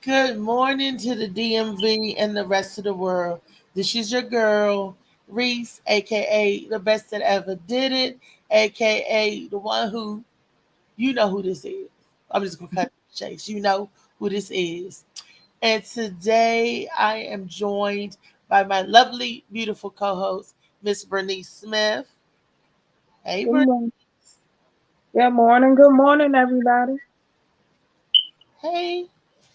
Good morning to the DMV and the rest of the world. This is your girl, Reese, aka the best that ever did it, aka the one who, you know who this is. I'm just gonna cut the chase. You know who this is. And today I am joined by my lovely, beautiful co-host, Miss Bernice Smith. Hey, Good Bernice. morning. Good morning. Good morning, everybody. Hey.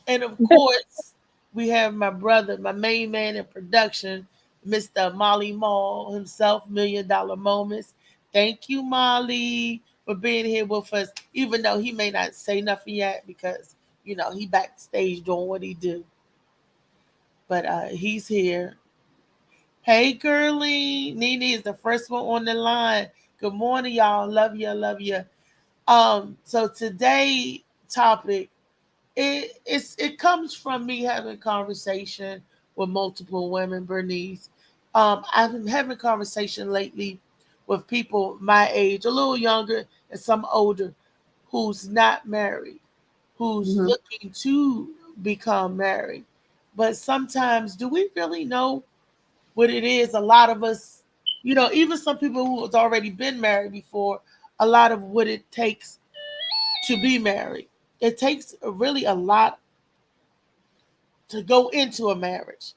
And of course, we have my brother, my main man in production, Mr. Molly Mall himself, Million Dollar Moments. Thank you, Molly, for being here with us, even though he may not say nothing yet because, he backstage doing what he do. But he's here. Hey, girlie. Nene is the first one on the line. Good morning, y'all. Love you, love you. So today topic it comes from me having conversation with multiple women, Bernice. I've been having conversation lately with people my age, a little younger and some older, who's not married, who's Mhm. looking to become married. But sometimes, do we really know what it is? A lot of us, even some people who has already been married before, a lot of what it takes to be married. It takes really a lot to go into a marriage,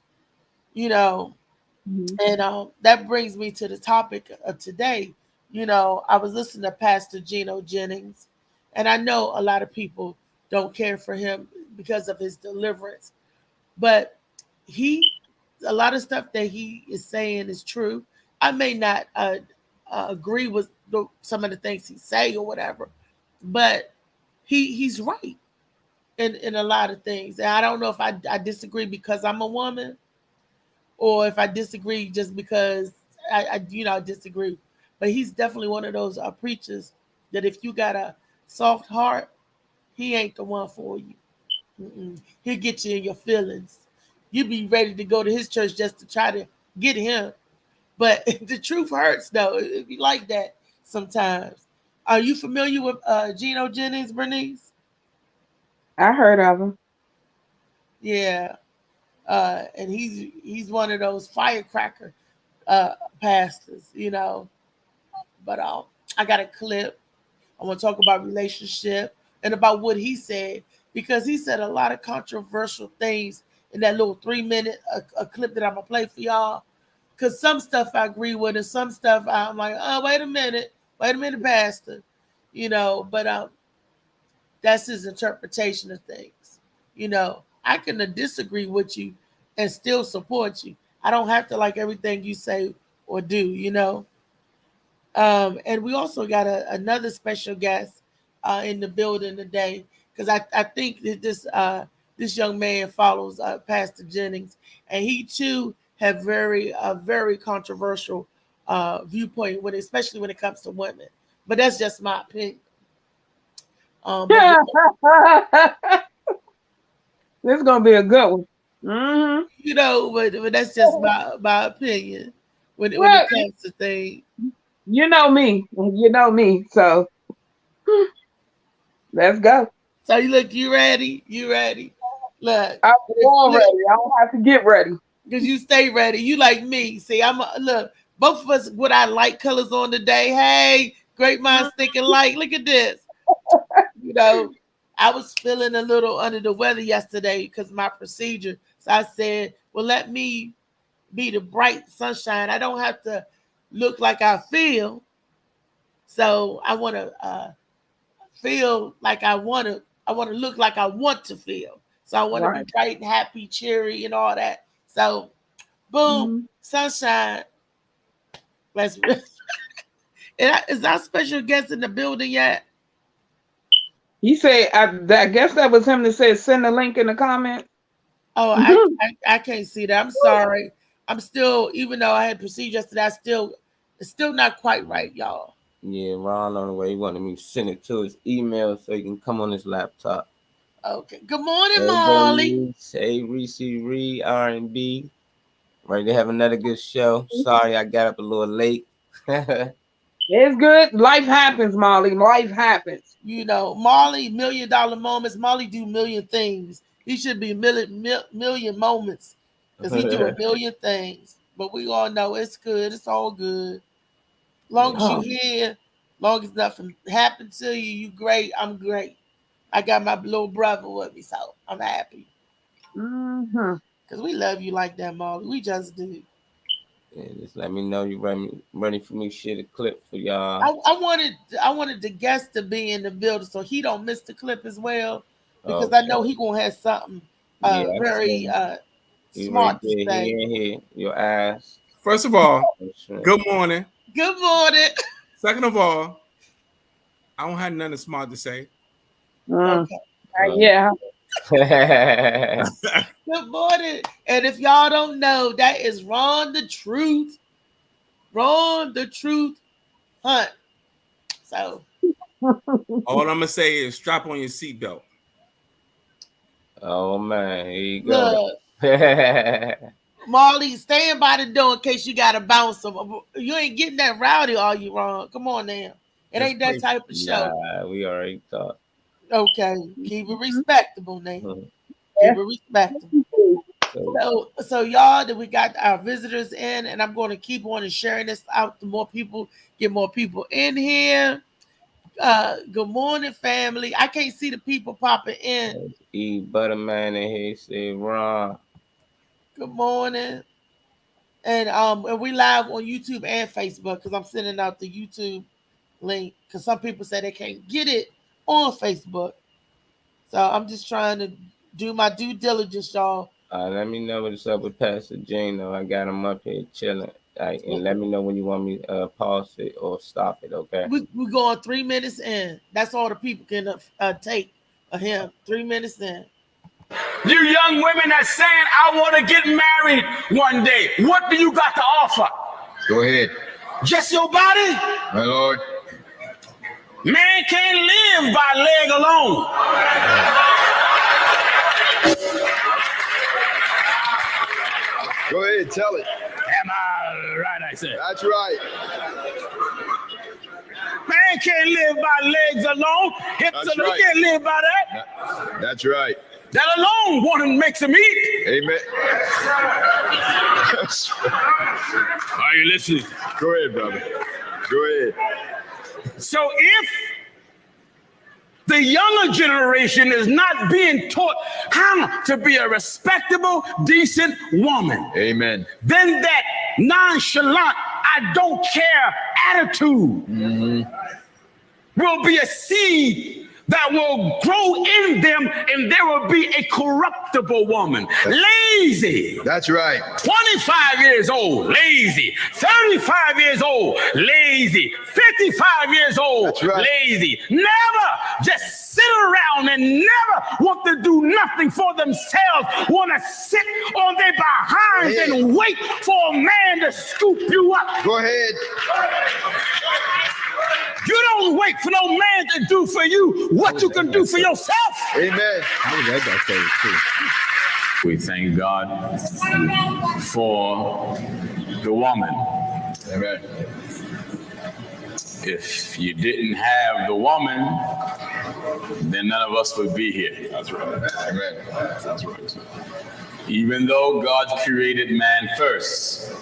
you know. Mhm. And that brings me to the topic of today. I was listening to Pastor Geno Jennings, and I know a lot of people don't care for him because of his deliverance, but he, a lot of stuff that he is saying is true. I may not agree with some of the things he say or whatever, but he's right in a lot of things. And I don't know if I disagree because I'm a woman or if I disagree just because I disagree. But he's definitely one of those preachers that if you got a soft heart, he ain't the one for you. Mm-mm. He'll get you in your feelings. You be ready to go to his church just to try to get him. But the truth hurts, though. It be like that sometimes. Are you familiar with Geno Jennings, Bernice? I heard of him. Yeah. And he's one of those firecracker uh, pastors. But I got a clip. I want to talk about relationship and about what he said because he said a lot of controversial things in that little 3 minute a clip that I'm gonna play for y'all. Because some stuff I agree with and some stuff I'm like, oh, wait a minute, Pastor. But that's his interpretation of things. I can disagree with you and still support you. I don't have to like everything you say or do. And we also got another special guest in the building today because I think that this young man follows Pastor Jennings, and he too have very controversial viewpoint especially when it comes to women. But that's just my opinion. But This is gonna be a good one. Hmm. but that's just my opinion when Well, it comes to things. you know me. You know me. So let's go. So you look, you ready? You ready? Look, I'm all look, ready. I don't have to get ready. because you stay ready. You like me. See, look. Both of us with our light colors on today. Hey, great minds thinking alike. Look at this. You know, I was feeling a little under the weather yesterday because my procedure. So I said, well, let me be the bright sunshine. I don't have to look like I feel. So I want to feel like I want to. I want to look like I want to feel. So I want to be Right. bright and happy, cheery, and all that. So boom, Mhm. sunshine. Let's. Is our special guest in the building yet? He said, I guess that was him that said send the link in the comment. Oh, I, Mhm. I I can't see that. I'm sorry. I'm still, even though I had procedure yesterday, it's still not quite right, y'all. Yeah, Ron on the way. He wanted me to send it to his email so he can come on his laptop. Okay. Good morning, Hey, Molly. Bernice. Hey, Reese Ree, R&B. Ready to have another good show. Sorry I got up a little late. It's good. Life happens, Molly. Life happens. Molly, $1 million moments. Molly do million things He should be million moments because he do a million things. But we all know it's good. It's all good. Long as you here, long as nothing happened to you, you great. I'm great. I got my little brother with me, so I'm happy. Because we love you like that, Molly. We just do. Yeah, just let me know you ready for me. Share the clip for y'all. I wanted the guest to be in the building so he don't miss the clip as well. Because I know he gonna have something very smart to say. He in here. Your ass. First of all, good morning. Good morning. Second of all, I don't have nothing smart to say. Okay. Yeah. Good morning. And if y'all don't know, that is Ron the Truth. Ron the Truth Hunt. So all I'm gonna say is strap on your seatbelt. Oh man, here you go. Look, Molly, stand by the door in case you gotta bounce them. You ain't getting that rowdy, are you, Ron? Come on now. It ain't that type of show. Nah, we already thought. Okay, keep it respectable now. Keep it respectable. So y'all, that we got our visitors in, and I'm going to keep on and sharing this out to more people, get more people in here. Good morning, family. I can't see the people popping in. Butterman in here said Ron. Good morning. And we live on YouTube and Facebook because I'm sending out the YouTube link because some people say they can't get it on Facebook. So I'm just trying to do my due diligence, y'all. Let me know what's up with Pastor Gino. I got him up here chilling. And let me know when you want me to pause it or stop it, okay? We're going 3 minutes in. That's all the people can take of him. 3 minutes in. You young women that's saying, I want to get married one day. What do you got to offer? Go ahead. Just your body? My Lord. Man can't live by leg alone. Go ahead, tell it. Am I right, I said? That's right. Man can't live by legs alone. That's He right. can't live by that. That's right. That alone one makes him eat. Amen. Are you listening? Go ahead, brother. Go ahead. So if the younger generation is not being taught how to be a respectable, decent woman, Amen. then that nonchalant, I don't care attitude will be a seed that will grow in them, and there will be a corruptible woman. Lazy. That's right. 25 years old, lazy. 35 years old, lazy. 55 years old, That's right. lazy. Never just sit around and never want to do nothing for themselves. Want to sit on their behinds and wait for a man to scoop you up. Go ahead. You don't wait for no man to do for you what you can do for yourself. Amen. We thank God for the woman. Amen. If you didn't have the woman, then none of us would be here. That's right. Amen. That's right. Even though God created man first,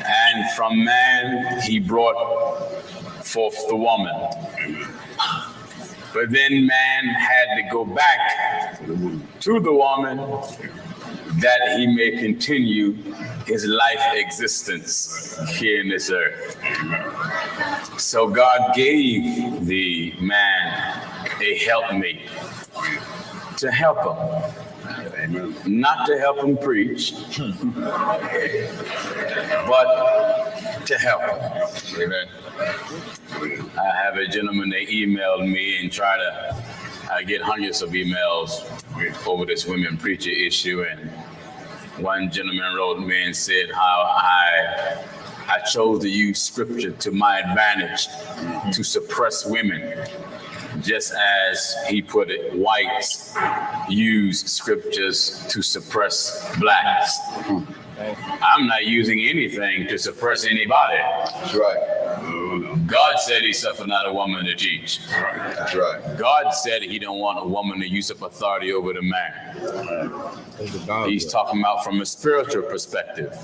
and from man he brought forth the woman. But then man had to go back to the woman that he may continue his life existence here in this earth. So God gave the man a helpmate to help him. Not to help him preach, but to help him. Amen. I have a gentleman, they emailed me and try to get hundreds of emails over this women preacher issue. And one gentleman wrote me and said how I chose to use scripture to my advantage to suppress women. Just as he put it, whites use scriptures to suppress blacks. I'm not using anything to suppress anybody. That's right. God said he suffered not a woman to teach. That's right. God said he don't want a woman to usurp authority over the man. He's talking about from a spiritual perspective.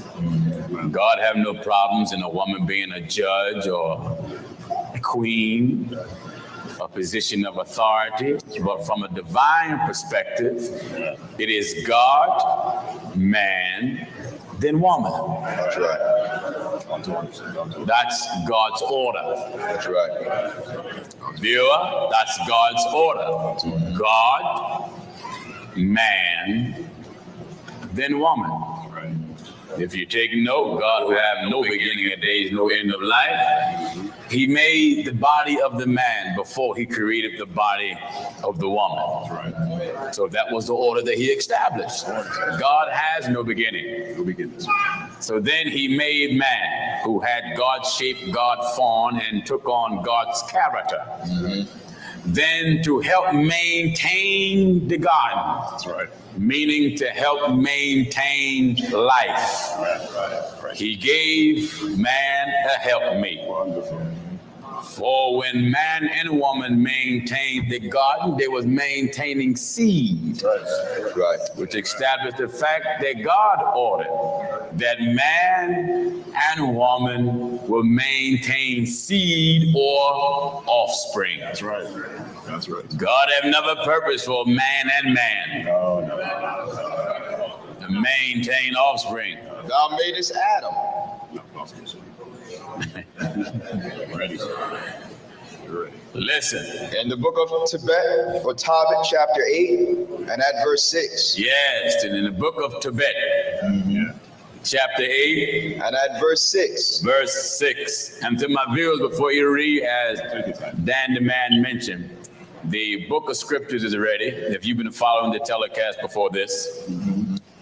God have no problems in a woman being a judge or a queen, a position of authority, but from a divine perspective, it is God, man, then woman. That's right. That's God's order. That's right. Viewer, that's God's order. God, man, then woman. If you take note, God who have no beginning of days, no end of life, he made the body of the man before he created the body of the woman. So that was the order that he established. God has no beginning. No beginnings. So then he made man who had God's shape, God's form, and took on God's character. Then to help maintain the garden. That's right. Meaning to help maintain life. Right. He gave man a helpmate. Wonderful. For when man and woman maintained the garden, they was maintaining seed. Right. Which established the fact that God ordered that man and woman will maintain seed or offspring. That's right. That's right. God have never purpose for man and man to maintain offspring. Thou madest Adam. Listen. In the book of Tibet, or Tobit, chapter 8, and at verse 6. Yes, and in the book of Tibet, chapter 8, and at verse 6. Verse 6. And to my viewers, before you read, as Dan the man mentioned, the book of scriptures is ready. If you've been following the telecast before this,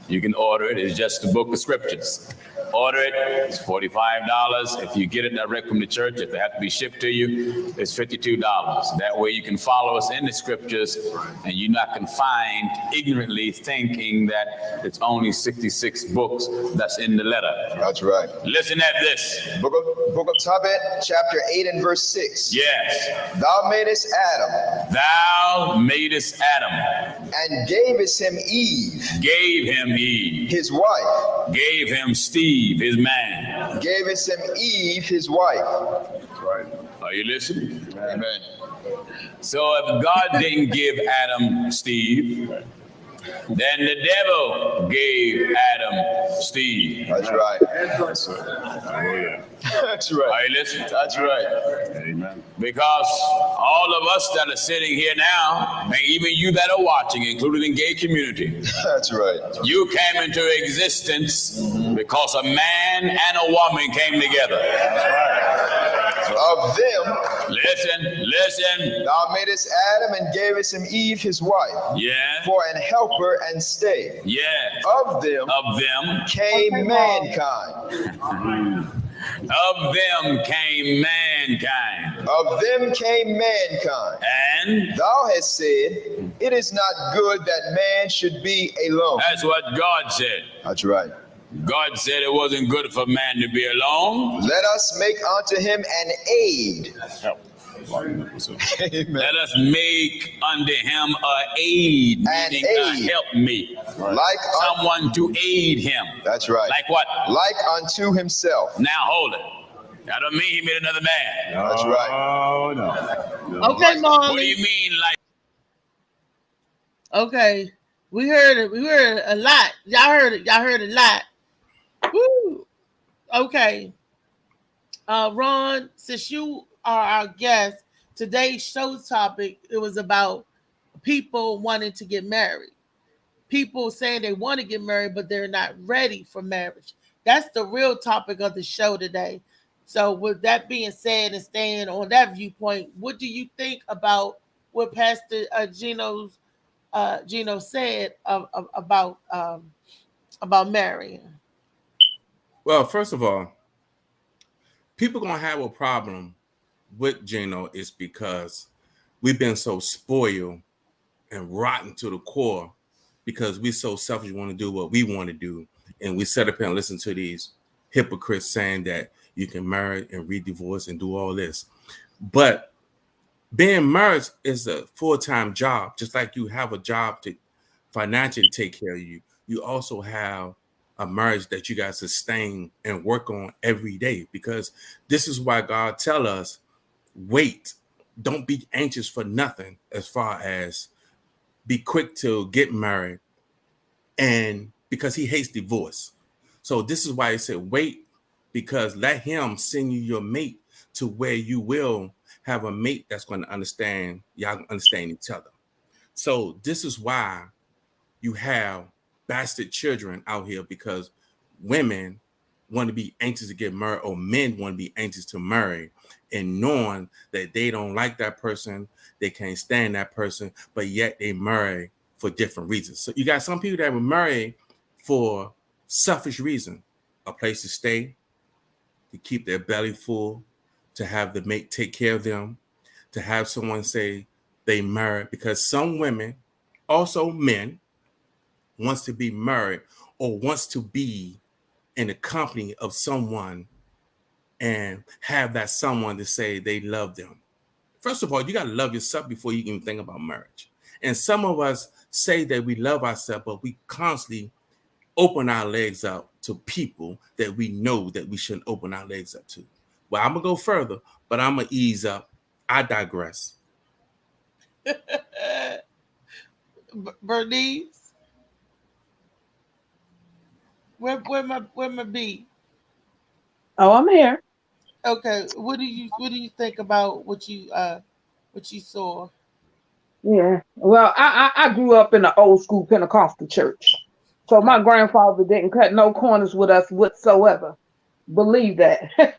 you can order it. It's just the book of scriptures. Order it. It's $45. If you get it direct from the church, if it has to be shipped to you, it's $52. That way you can follow us in the scriptures and you're not confined ignorantly thinking that it's only 66 books that's in the letter. That's right. Listen at this. Book of Tobit, chapter 8 and verse 6. Yes. Thou madest Adam. Thou madest Adam. And gavest him Eve. Gave him Eve. His wife. Gave him Steve, his man. Gavest him Eve, his wife. Right. Are you listening? Amen. So if God didn't give Adam Steve, then the devil gave Adam Steve. That's right. That's right. That's right. Are you listening? That's right. Amen. Because all of us that are sitting here now, and even you that are watching, including the gay community, that's right. You came into existence because a man and a woman came together. That's right. Of them, listen. Thou madest Adam and gavest him Eve, his wife. Yeah. For an helper and stay. Yeah. Of them came mankind. Of them came mankind. Of them came mankind. And thou hast said, it is not good that man should be alone. That's what God said. That's right. God said it wasn't good for man to be alone. Let us make unto him an aid. Amen. Let us make unto him an aid, meaning a help me. Like someone to aid him. That's right. Like what? Like unto himself. Now hold it. That don't mean he made another man. That's right. Oh no. Okay, Mom. What do you mean, like? Okay, we heard it. We heard a lot. Y'all heard it. Y'all heard a lot. Woo. Okay. Ron, since you are our guest, today's show topic, it was about people wanting to get married. People saying they want to get married, but they're not ready for marriage. That's the real topic of the show today. So with that being said and staying on that viewpoint, what do you think about what Pastor Gino said about marrying? Well, first of all, people gonna have a problem with Gino is because we've been so spoiled and rotten to the core because we so selfish, want to do what we want to do, and we sit up here and listen to these hypocrites saying that you can marry and re-divorce and do all this. But being married is a full-time job. Just like you have a job to financially take care of you, you also have a marriage that you got to sustain and work on every day, because this is why God tell us, wait, don't be anxious for nothing, as far as be quick to get married, and because he hates divorce. So this is why he said, wait, because let him send you your mate to where you will have a mate that's going to understand, y'all understand each other. So this is why you have bastard children out here, because women want to be anxious to get married, or men want to be anxious to marry, and knowing that they don't like that person, they can't stand that person, but yet they marry for different reasons. So you got some people that will marry for selfish reason, a place to stay, to keep their belly full, to have the mate take care of them, to have someone say they married, because some women, also men, wants to be married or wants to be in the company of someone and have that someone to say they love them. First of all, you got to love yourself before you even think about marriage. And some of us say that we love ourselves, but we constantly open our legs up to people that we know that we shouldn't open our legs up to. Well, I'm going to go further, but I'm going to ease up. I digress. Bernice, where my B? Oh, I'm here. Okay, what do you think about what you saw? Yeah. Well, I grew up in the old school Pentecostal church. So my grandfather didn't cut no corners with us whatsoever. Believe that.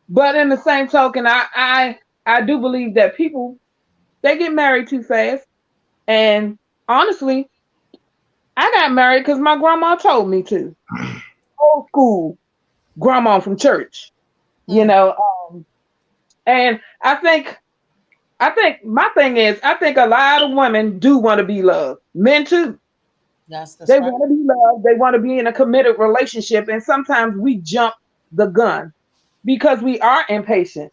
But in the same token, I do believe that people, they get married too fast. And honestly, I got married because my grandma told me to. Old school grandma from church, you know. And I think my thing is, I think a lot of women do want to be loved. Men too. They right. want to be loved. They want to be in a committed relationship. And sometimes we jump the gun because we are impatient.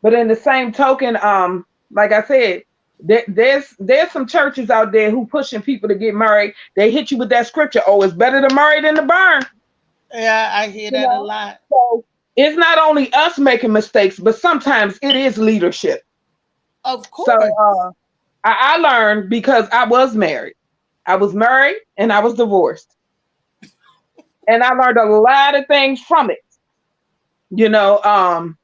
But in the same token, like I said, there's some churches out there who pushing people to get married. They hit you with that scripture. Oh, it's better to marry than to burn. Yeah, I hear that a lot. So it's not only us making mistakes, but sometimes it is leadership. Of course. So I learned because I was married. I was married and I was divorced. And I learned a lot of things from it. You know,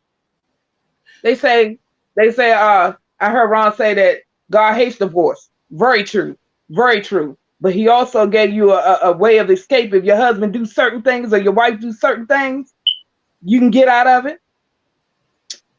they say, I heard Ron say that God hates divorce. Very true. Very true. But he also gave you a way of escape. If your husband do certain things or your wife do certain things, you can get out of it.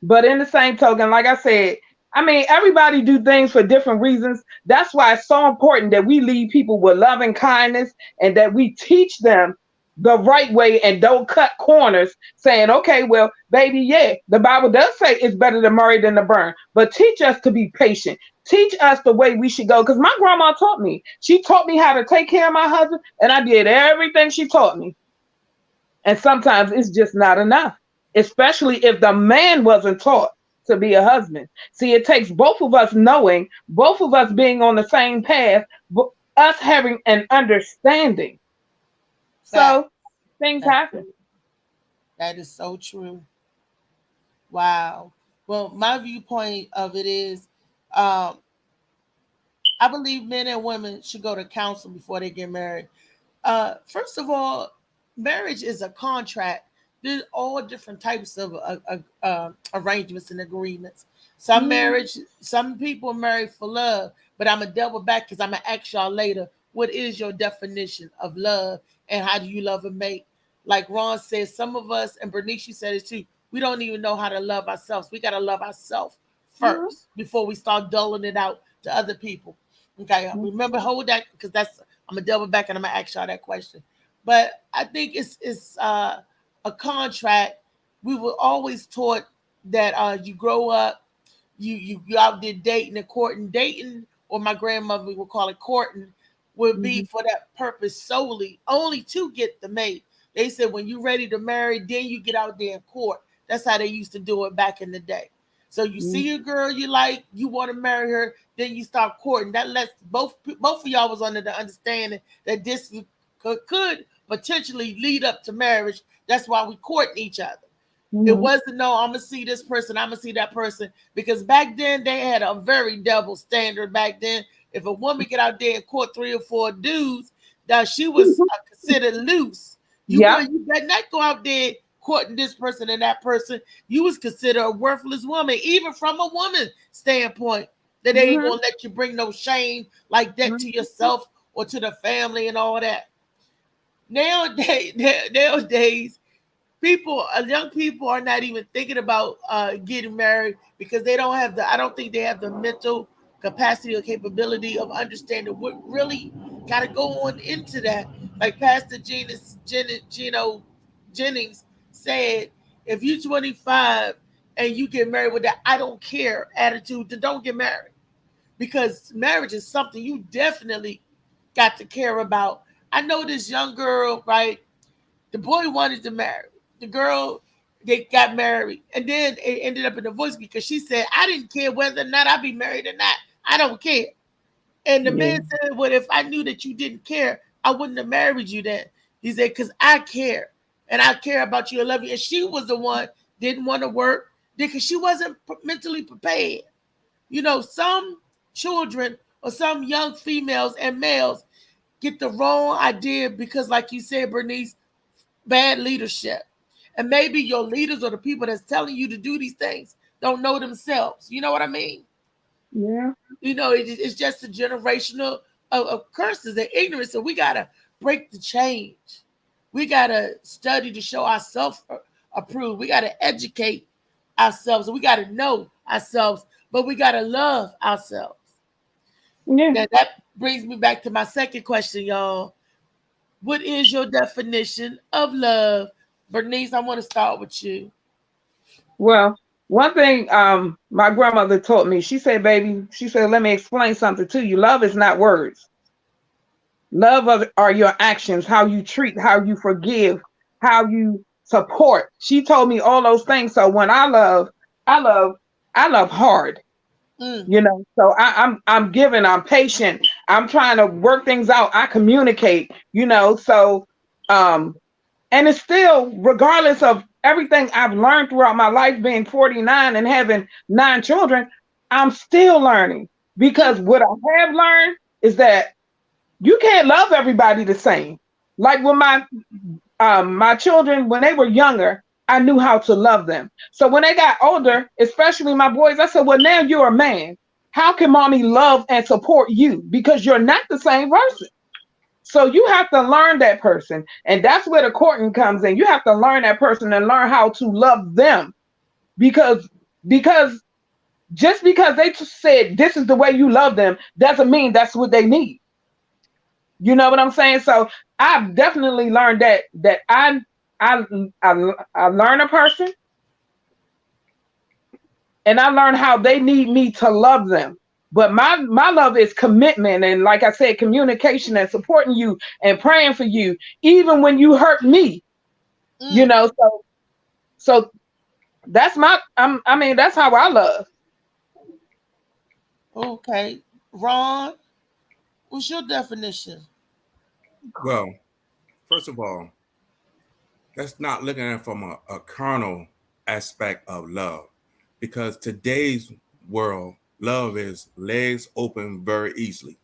But in the same token, like I said, I mean, everybody do things for different reasons. That's why it's so important that we lead people with loving kindness and that we teach them the right way and don't cut corners saying, okay, well, baby, yeah, the Bible does say it's better to marry than to burn, but teach us to be patient. Teach us the way we should go. Because my grandma taught me. She taught me how to take care of my husband, and I did everything she taught me. And sometimes it's just not enough, especially if the man wasn't taught to be a husband. See, it takes both of us knowing, both of us being on the same path, but us having an understanding. So things happen. That is so true. Wow. Well, my viewpoint of it is, I believe men and women should go to counsel before they get married. First of all, marriage is a contract. There's all different types of arrangements and agreements. Some people marry for love, but I'm going to double back because I'm going to ask y'all later, what is your definition of love and how do you love a mate? Like Ron says, some of us, and Bernice, you said it too, we don't even know how to love ourselves. We got to love ourselves first before we start doling it out to other people. Okay, remember, hold that, because I'm going to double back and I'm going to ask y'all that question. But I think it's a contract. We were always taught that you grow up, you out there dating and courting. Dating, or my grandmother would call it courting, would be for that purpose solely, only to get the mate. They said when you're ready to marry, then you get out there and court. That's how they used to do it back in the day. So you see a girl you like, you want to marry her, then you start courting. That lets both of y'all was under the understanding that this could potentially lead up to marriage. That's why we courting each other. It wasn't no, I'm gonna see this person, I'm gonna see that person, because back then they had a very double standard. Back then, if a woman get out there and court 3 or 4 dudes, now she was considered loose. You better not go out there courting this person and that person. You was considered a worthless woman, even from a woman standpoint. That they ain't gonna let you bring no shame like that to yourself or to the family and all that. Nowadays, young people are not even thinking about getting married because they don't have I don't think they have the mental capacity or capability of understanding what really got to go on into that. Like Pastor Gino Jennings said, if you're 25 and you get married with that I don't care attitude, then don't get married, because marriage is something you definitely got to care about. I know this young girl, right? The boy wanted to marry. The girl, they got married. And then it ended up in divorce because she said, I didn't care whether or not I'd be married or not. I don't care. And the man said, well, if I knew that you didn't care, I wouldn't have married you then. He said, because I care. And I care about you and love you. And she was the one didn't want to work because she wasn't mentally prepared. You know, some children or some young females and males get the wrong idea because, like you said, Bernice, bad leadership. And maybe your leaders or the people that's telling you to do these things don't know themselves. You know what I mean? Yeah. You know, it's just a generational of curses and ignorance. So we got to break the change. We got to study to show ourselves approved. We got to educate ourselves. We got to know ourselves, but we got to love ourselves. Yeah. Now, that brings me back to my second question, y'all. What is your definition of love? Bernice, I want to start with you. Well, one thing my grandmother taught me, she said, baby, let me explain something to you. Love is not words. Love are your actions, how you treat, how you forgive, how you support. She told me all those things. So when I love hard. You know, so I'm giving, I'm patient, I'm trying to work things out, I communicate, you know, so and it's still, regardless of everything I've learned throughout my life, being 49 and having 9 children, I'm still learning, because what I have learned is that you can't love everybody the same. Like when my children, when they were younger, I knew how to love them. So when they got older, especially my boys, I said, well, now you're a man. How can mommy love and support you? Because you're not the same person. So you have to learn that person. And that's where the courting comes in. You have to learn that person and learn how to love them. Because just because they said this is the way you love them doesn't mean that's what they need. You know what I'm saying? So I've definitely learned that I learn a person, and I learn how they need me to love them. But my love is commitment, and like I said, communication and supporting you and praying for you, even when you hurt me. You know, so that's that's how I love. Okay, Ron, what's your definition? Well, first of all, let's not looking at it from a carnal aspect of love, because today's world, love is legs open very easily.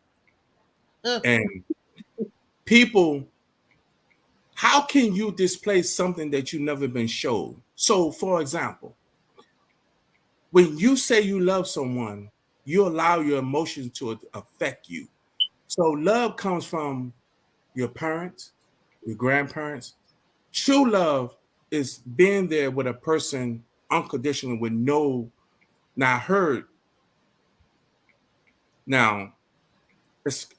And people, how can you display something that you've never been shown? So, for example, when you say you love someone, you allow your emotions to affect you. So love comes from your parents, your grandparents. True love is being there with a person unconditionally with no not hurt. Now,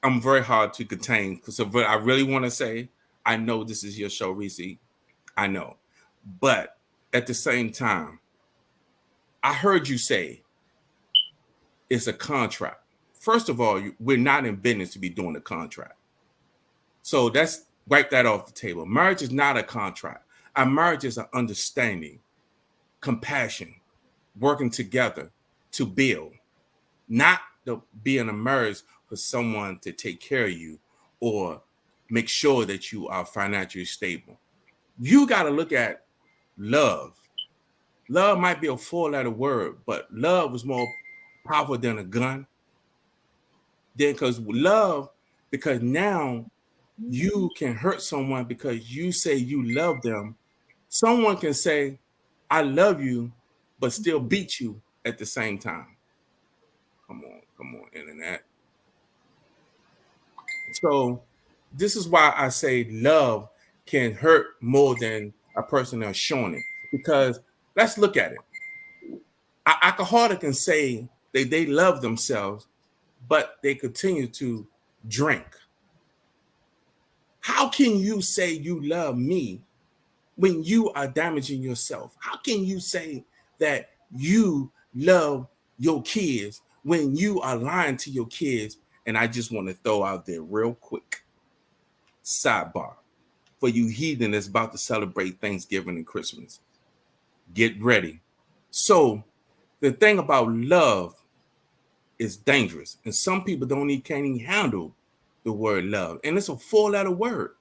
I'm very hard to contain because I really want to say, I know this is your show, Reese. I know. But at the same time, I heard you say it's a contract. First of all, we're not in business to be doing a contract. So that's wipe that off the table. Marriage is not a contract. A marriage is an understanding, compassion, working together to build, not to be in a marriage for someone to take care of you or make sure that you are financially stable. You got to look at love. Love might be a four-letter word, but love is more powerful than a gun. Then because now you can hurt someone because you say you love them. Someone can say, I love you, but still beat you at the same time. Come on, internet. So this is why I say love can hurt more than a person that's showing it. Because let's look at it. An alcoholic can say they love themselves, but they continue to drink. How can you say you love me when you are damaging yourself? How can you say that you love your kids when you are lying to your kids? And I just want to throw out there real quick, sidebar, for you heathen that's about to celebrate Thanksgiving and Christmas. Get ready. So the thing about love is dangerous. And some people can't even handle the word love. And it's a four-letter word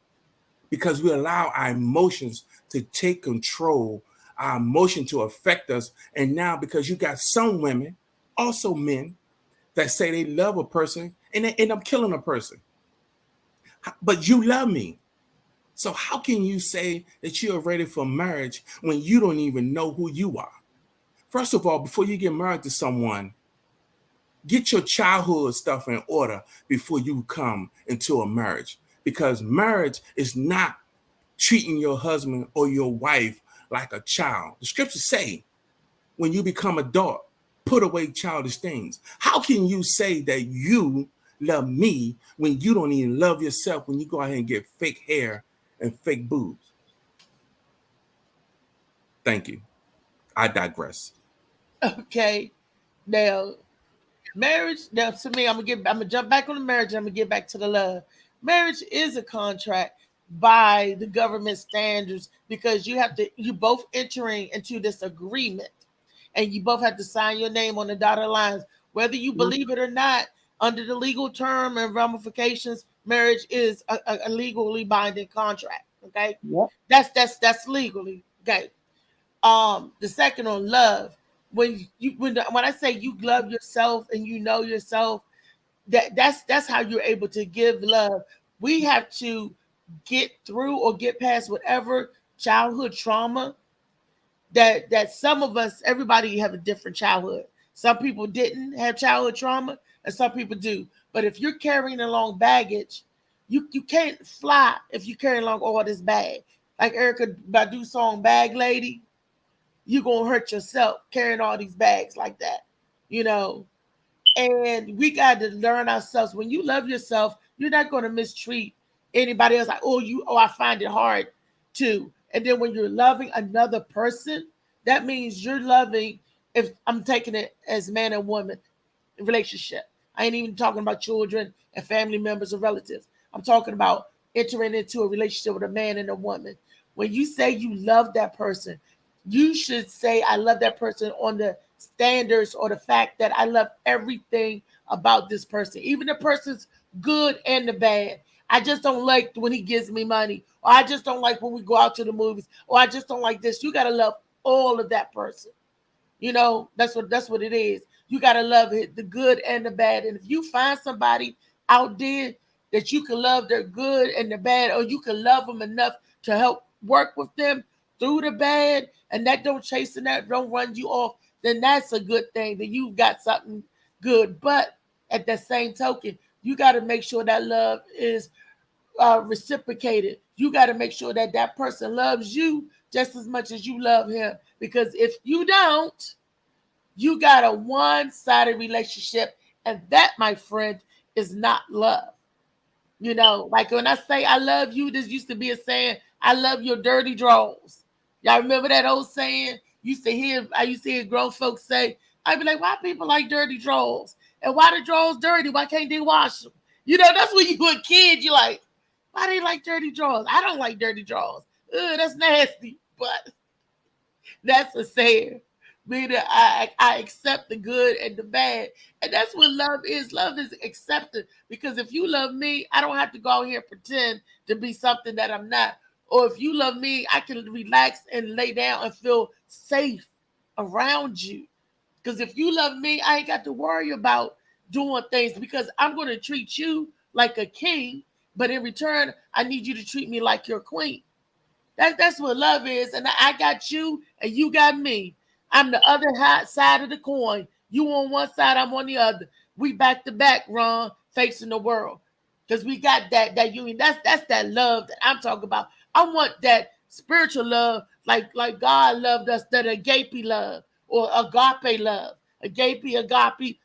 because we allow our emotions to take control, our emotion to affect us. And now because you got some women, also men, that say they love a person and they end up killing a person. But you love me. So how can you say that you're ready for marriage when you don't even know who you are? First of all, before you get married to someone, get your childhood stuff in order before you come into a marriage. Because marriage is not treating your husband or your wife like a child. The scriptures say, when you become adult, put away childish things. How can you say that you love me when you don't even love yourself, when you go ahead and get fake hair and fake boobs? Thank you. I digress. Okay. Now, marriage, now to me, I'm gonna jump back on the marriage, and I'm gonna get back to the love. Marriage is a contract by the government standards because you both entering into this agreement and you both have to sign your name on the dotted lines. Whether you believe it or not, under the legal term and ramifications, marriage is a legally binding contract. Okay. Yep. That's legally okay. The second on love, when I say you love yourself and you know yourself, that's how you're able to give love. We have to get through or get past whatever childhood trauma that some of us, everybody have a different childhood. Some people didn't have childhood trauma and some people do. But if you're carrying along baggage, you can't fly if you carry along all this bag. Like Erykah Badu song Bag Lady, you're going to hurt yourself carrying all these bags like that, you know. And we got to learn ourselves. When you love yourself, you're not going to mistreat anybody else. Like, I find it hard to. And then when you're loving another person, that means you're loving, if I'm taking it as man and woman relationship. I ain't even talking about children and family members or relatives. I'm talking about entering into a relationship with a man and a woman. When you say you love that person, you should say, I love that person on the standards or the fact that I love everything about this person, even the person's good and the bad. I just don't like when he gives me money, or I just don't like when we go out to the movies, or I just don't like this. You got to love all of that person. You know, that's what it is. You got to love it, the good and the bad. And if you find somebody out there that you can love their good and the bad, or you can love them enough to help work with them through the bad, and that don't chase and that don't run you off, then that's a good thing. That you've got something good. But at the same token, you got to make sure that love is reciprocated. You got to make sure that that person loves you just as much as you love him. Because if you don't, you got a one-sided relationship, and that, my friend, is not love. You know, like when I say I love you, this used to be a saying, I love your dirty drawers. Y'all remember that old saying? I used to hear grown folks say, I'd be like, why people like dirty drawers? And why the drawers dirty? Why can't they wash them? You know, that's when you were a kid, you're like, why they like dirty drawers? I don't like dirty drawers. Ugh, that's nasty. But that's a saying. Meaning I accept the good and the bad. And that's what love is. Love is accepted. Because if you love me, I don't have to go out here and pretend to be something that I'm not. Or if you love me, I can relax and lay down and feel safe around you. Because if you love me, I ain't got to worry about doing things because I'm going to treat you like a king. But in return, I need you to treat me like your queen. That's what love is. And I got you and you got me. I'm the other side of the coin. You on one side, I'm on the other. We back to back, Ron, facing the world. Because we got that union. That's that love that I'm talking about. I want that spiritual love like God loved us, that agape love or agape love. Agape,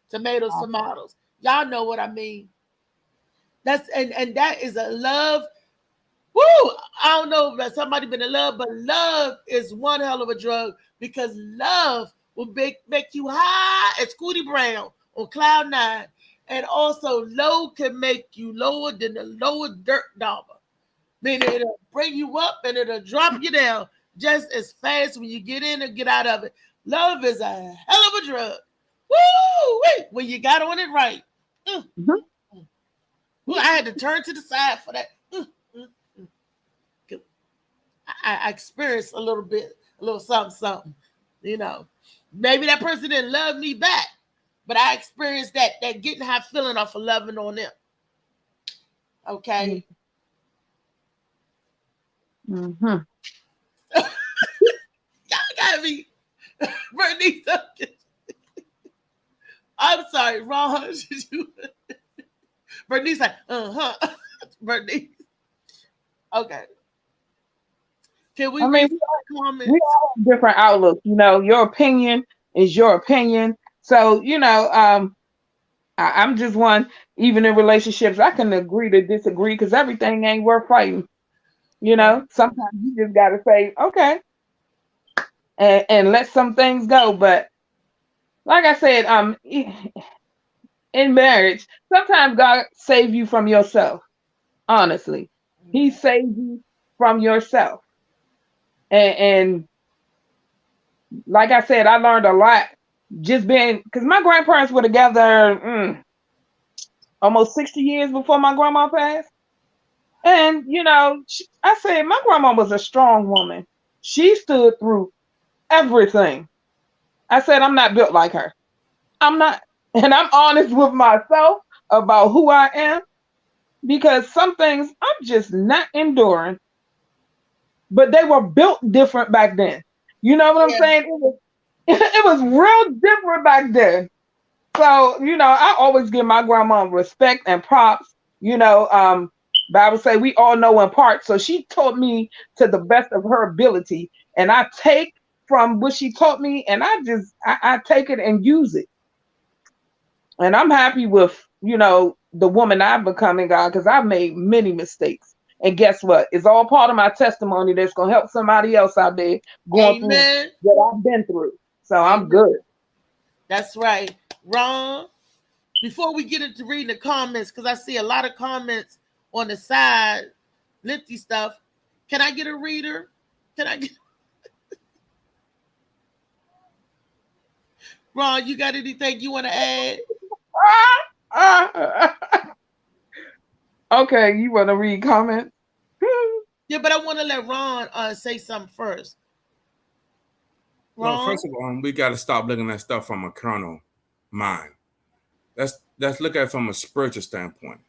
tomatoes. Y'all know what I mean. That's and that is a love. Woo! I don't know if somebody been in love, but love is one hell of a drug because love will make you high as Scooty Brown on cloud nine. And also low can make you lower than the lower dirt dauber. Meaning it'll bring you up and it'll drop you down just as fast when you get in and get out of it. Love is a hell of a drug. Woo! Wait, when you got on it right. Mm-hmm. Well, I had to turn to the side for that. I experienced a little something, you know. Maybe that person didn't love me back, but I experienced that getting high feeling off of loving on them. Okay. Mm-hmm. Y'all gotta be Bernice. I'm sorry, Ron. Bernice like, Bernice. Okay. Can we read comments? We all have different outlooks. You know, your opinion is your opinion. So, you know, I'm just one, even in relationships, I can agree to disagree because everything ain't worth fighting. You know, sometimes you just got to say, okay, and let some things go. But like I said, in marriage, sometimes God save you from yourself. Honestly, He saved you from yourself. And like I said, I learned a lot just being, because my grandparents were together almost 60 years before my grandma passed. And, you know, I said, my grandma was a strong woman. She stood through everything. I said, I'm not built like her. I'm not. And I'm honest with myself about who I am because some things I'm just not enduring. But they were built different back then. You know what I'm saying? It was real different back then. So, you know, I always give my grandma respect and props. You know, Bible say we all know in part. So she taught me to the best of her ability. And I take from what she taught me and I take it and use it. And I'm happy with, you know, the woman I've become in God because I've made many mistakes. And guess what? It's all part of my testimony that's going to help somebody else out there going through what I've been through. So I'm good. That's right. Ron, before we get into reading the comments, because I see a lot of comments on the side, lengthy stuff. Can I get a reader? Ron, you got anything you want to add? Okay, you want to read comments? Yeah, but I want to let Ron say something first. Ron? Well, first of all, we got to stop looking at stuff from a carnal mind. Let's look at it from a spiritual standpoint.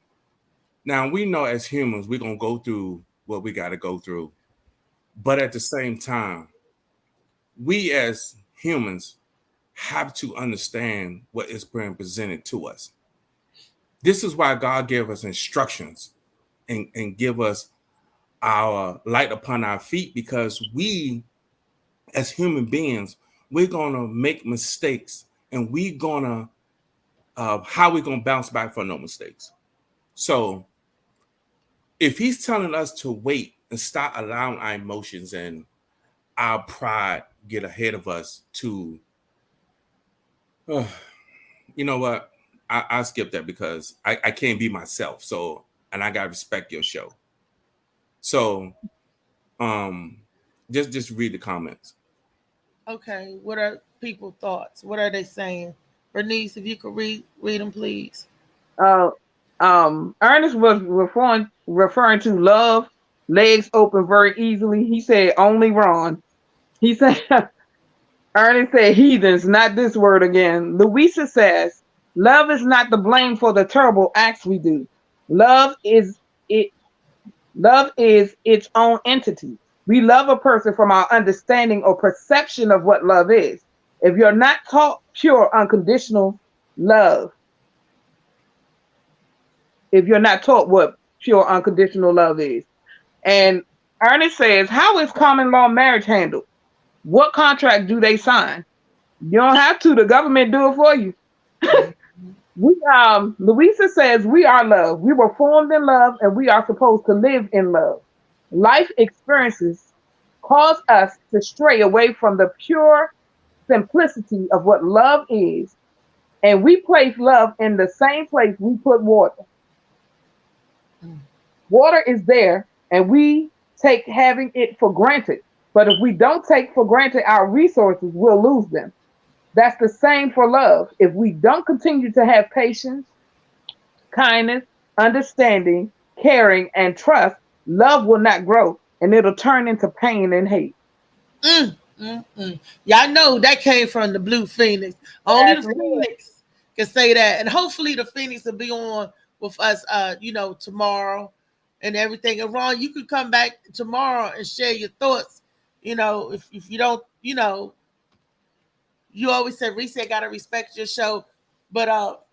Now, we know as humans, we're going to go through what we got to go through. But at the same time, we as humans have to understand what is being presented to us. This is why God gave us instructions and give us our light upon our feet, because we as human beings, we're going to make mistakes and we're going to how we're going to bounce back from no mistakes. So if he's telling us to wait and stop allowing our emotions and our pride get ahead of us to, you know what? I'll skip that because I can't be myself. So, and I got to respect your show. So, just read the comments. Okay, what are people thoughts? What are they saying? Bernice, if you could read them, please. Uh, Ernest was referring to love, legs open very easily. He said only Ron. He said Ernest said heathens, not this word again. Louisa says love is not the blame for the terrible acts we do. Love is it. Love is its own entity. We love a person from our understanding or perception of what love is. If you're not taught pure unconditional love, if you're not taught what pure unconditional love is. And Ernest says, how is common law marriage handled? What contract do they sign? You don't have to. The government do it for you. Louisa says we are love. We were formed in love, and we are supposed to live in love. Life experiences cause us to stray away from the pure simplicity of what love is, and we place love in the same place we put water. Water is there, and we take having it for granted. But if we don't take for granted our resources, we'll lose them. That's the same for love. If we don't continue to have patience, kindness, understanding, caring, and trust, love will not grow, and it'll turn into pain and hate. Y'all know that came from the Blue Phoenix. Only the Phoenix can say that, and hopefully the Phoenix will be on with us, tomorrow and everything. And Ron, you could come back tomorrow and share your thoughts. If you don't, you always said, Reese, I gotta respect your show, but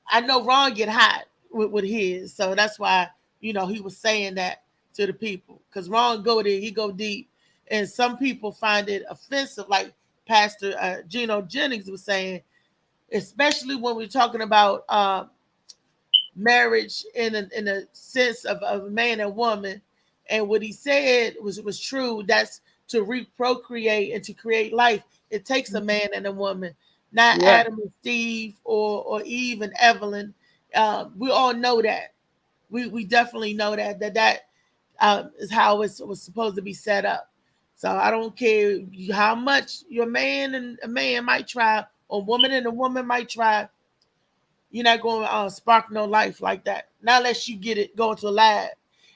I know Ron get hot with his, so that's why he was saying that to the people, because Ron go there, he go deep, and some people find it offensive, like Pastor Geno Jennings was saying, especially when we're talking about marriage in a sense of a man and woman, and what he said was true. That's to reprocreate and to create life. It takes a man and a woman, not Adam and Steve or Eve and Evelyn. We all know that. We definitely know that is how it was supposed to be set up. So I don't care how much your man and a man might try, or woman and a woman might try. You're not going to spark no life like that, not unless you get it going to a lab.